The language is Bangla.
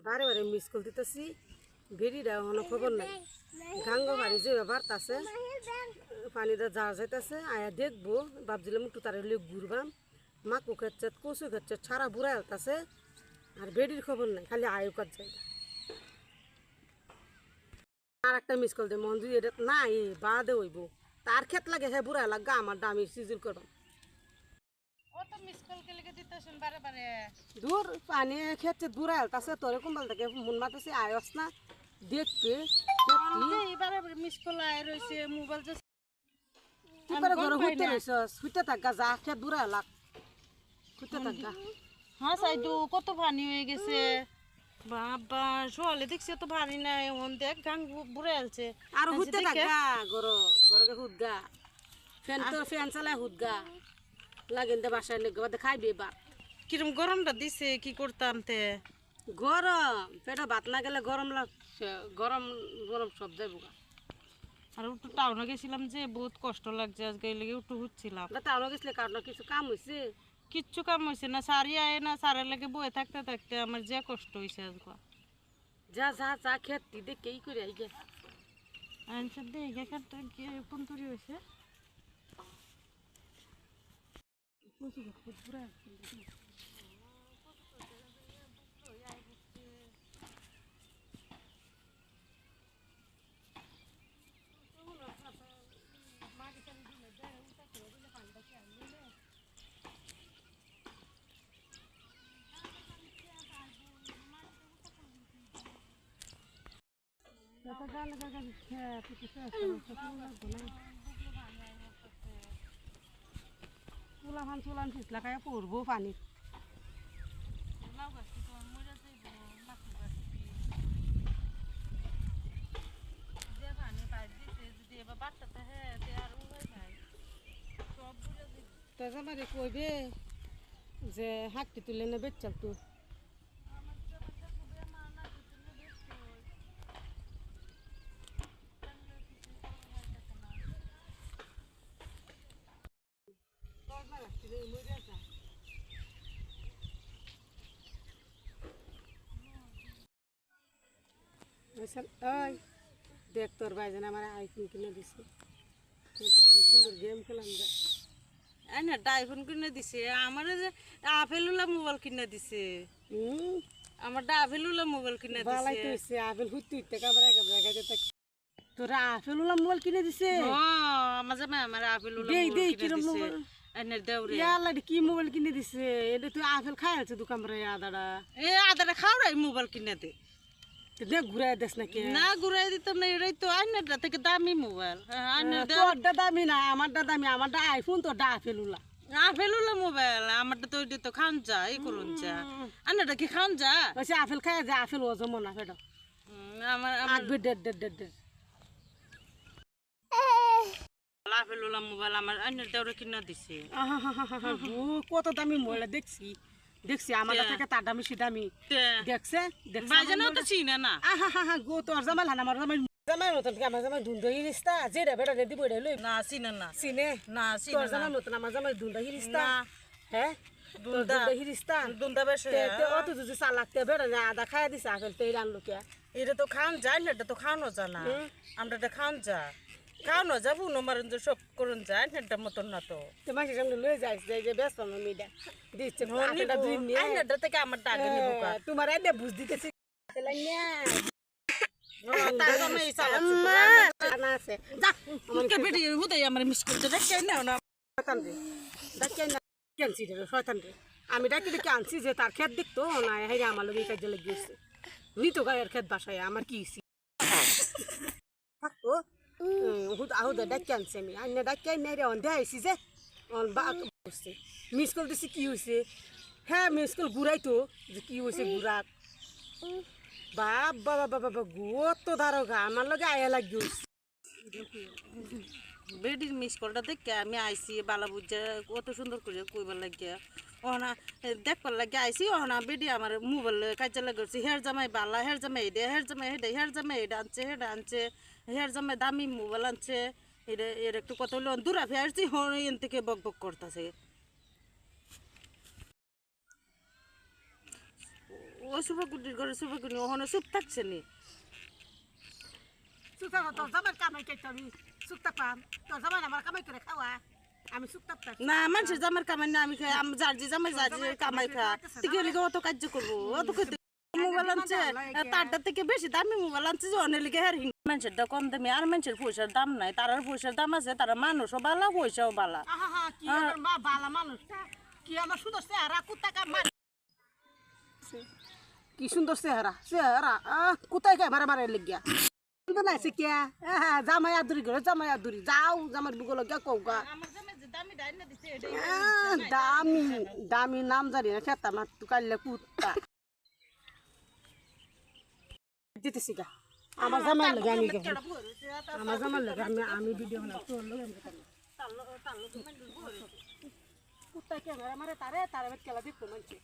বারে বারে মিস কল দিতেছি বেরিটা কোনো খবর নাই গাঙ্গো বাড়ি যে ব্যাপার আছে পানিটা যাওয়া যাইতেছে আয়া দেখবো ভাবছিলাম একটু তার ঘুরবাম মাকু খেচ্ছে কচু খেচ্ছে সারা বুড়া হেলতেছে আর বেডির খবর নাই খালি আয়ু কাজ যায় আর একটা মিস কল দে মন্দির এটা না এ বাদে হইব তার ক্ষেত লাগে হ্যাঁ বুড়া লাগা আমার দামি সিজুর করবাম দূর পানি খেতে বুড়া হেলতেছে তোর কোনবাল থেকে মন মাতেছে আয়স না দেখতে মিস কল আয় রয়েছে মোবাইল কি করে ঘরে হুইতে রইছস হুইতে থাকা যা খেত বুড়া হেলাক হুইতে থাকা হ্যাঁ সাইদু কত পানি হয়ে গেছে বাবা সোয়ালে দেখছি তো পানি নাই ওন দেখ গাং বুড়ে আলছে আর হুইতে থাকা ঘরে হুদগা ফ্যান চালায় হুদগা লাগেন দে বাসায় লেগে বাদে খাইবে বা কিরম গরমটা দিছে কি করতাম তে গরম পেটে ভাত না গেলে গরম লাগছে গরম গরম সব যাইব আর একটু টাউনে গেছিলাম যে বহুত কষ্ট লাগছে আজকে লেগে একটু হচ্ছিলাম টাউনে গেছিলে কারণ কিছু কাম হয়েছে কিচ্ছু কাম হয়েছে না সারি আয় না সারের লাগে বয়ে থাকতে থাকতে আমার যে কষ্ট হয়েছে আজকে যা যা যা খেত দেখে এই করে আইগে আনসার দিয়ে এখানটা গিয়ে কোন তৈরি হয়েছে চুলান ফিসলা খাই পড়বো পানি কইবে যে হাঁকটি তুলে নেবে চাল তো ওই দেখ তোর ভাইজান আমার আইফোন কিনে দিছে কি সুন্দর গেম খেলাম যায় না আইফোন কিনে দিছে আমার যে আপেলুলা মোবাইল কিনে দিছে আমার আপেলুলা মোবাইল কিনে দিছে বালাই কইছে আপেল হুইতে হুইতে কাবরা কাবরা গাইতে তোরা আপেলুলা মোবাইল কিনে দিছে আমার জামাই আমার আপেলুলা দেই মোবাইল দেই কিনে কিরম দিছে মোবাইল এনে দেউরে ইয়ালা কি মোবাইল কিনে দিছে এটা তুই আপেল খাই আছে দোকান রে আদাড়া এ আদারে খাওয়াই মোবাইল কিনে দে দেখ ঘুরাই দেস নাকি না ঘুরাই দিতাম না এটাই তো আইনারটা থেকে দামি মোবাইল তোরটা দামি না আমারটা দামি আমারটা আইফোন তোরটা আপেলুলা আপেলুলা মোবাইল আমারটা তো ওইটা তো খান যা এই করুন যা আইনারটা কি খান যা ওই আপেল খাই যে আপেল ওজন মনে ফেটো আমার আগবে ডেড আপেলুলা মোবাইল আমার আইনার দেউরে কিনা দিছে কত দামি মোবাইল দেখছি আমার থেকে তার দামি সে দামি দেখছে বাইজানও তো চিনে না গো তোর জামাল হান আমার জামাই মতন আমার জামাই ধুন্দা হিরিস্তা যেটা বেটা রেডি বইটা লই না চিনে না চিনে না তোর চিনে জামাই মতন আমার জামাই ধুন্দা হিরিস্তা না হ্যাঁ ধুন্দা হিরিস্তা দুন্দা বেশ অত যদি চালাকতে বেটা না আদা খাইয়া দিছে আপেল তেল আনলো কে এটা তো খান যায় না এটা তো খাওয়ানো জানা আমরা এটা খান যা খাওয়ানো যাবো নমারন যে সব করুন যায় এটা মতন না তো তোমার সামনে লয়ে যাইছ যে ব্যস্ত মিডা দিচ্ছে আপেলটা দুই নিয়ে আইনারটা থেকে আমার টাকা নিব তোমার এনে বুঝ দিতেছি আমি ডাকি ডেকে আনছি যে তার ক্ষেত দেখতো না হ্যাঁ আমার লোক এই কাজে লেগেছে নিত গায়ের ক্ষেত বাসায় আমার কি থাকতো আহুদা ডাকি আনছি আমি আইনে ডাকি আইনে রে অন্ধে আইসি যে মিস কল দিছি কি হয়েছে হ্যাঁ মিস কল ঘুরাইতো যে কি হয়েছে ঘুরাক বাবা বাবা বাবা গো তো ধারোগা আমার লগে আয়া লাগি বেডির মিস কলটা দেখে আমি আইসি বালা বুঝা কত সুন্দর করে কইবার লাগিয়া ওহনা দেখবার লাগে আইসি ওহনা বেডি আমার মোবাইল কাজে লাগছে হের জামাই বালা হের জামাই দে হের জামাই হেডে হের জামাই এটা আনছে হেডা আনছে হের জামাই দামি মোবাইল আনছে এটা এর একটু কত হলো দূরা ফেরছি হন এন থেকে বক বক করতেছে ও ওই সুপাকুটির ঘরে সুপাকুটি ওখানে চুপ থাকছে নি সুতা তোর জামাই কামাই করতে আমি সুতা পাম তোর জামাই আমার কামাই করে খাওয়া আমি সুতা পাম না মানুষের জামার কামাই না আমি খাই যার যে জামাই যার যে কামাই খা তুই লিগে অত কার্য করবো অত করতে মোবাইল আনছে তারটা থেকে বেশি দামি মোবাইল আনছে যে অনেক লিগে হ্যাঁ মানুষের কম দামি আর মানুষের পয়সার দাম নাই তার পয়সার দাম আছে তারা মানুষও বালা পয়সাও বালা কি আমার মা বালা মানুষটা কি আমার সুন্দর চেহারা কুত্তাকা কি সুন্দর চেহারা চেহারা কোথায় কে মারা মারা লেগিয়া সুন্দর না শিখিয়া জামাই আদুরি ঘরে জামাই আদুরি যাও জামাই বুগল গিয়া কৌগা দামি দামি নাম জানি না খেতা মার তু কাইলে কুত্তা দিতেছি গা আমার জামাই লাগে আমি আমার জামাই লাগে আমি ভিডিও বানাই তোর লগে কুত্তা ক্যামেরা মারে তারে তারে খেলা দেখতো মানছে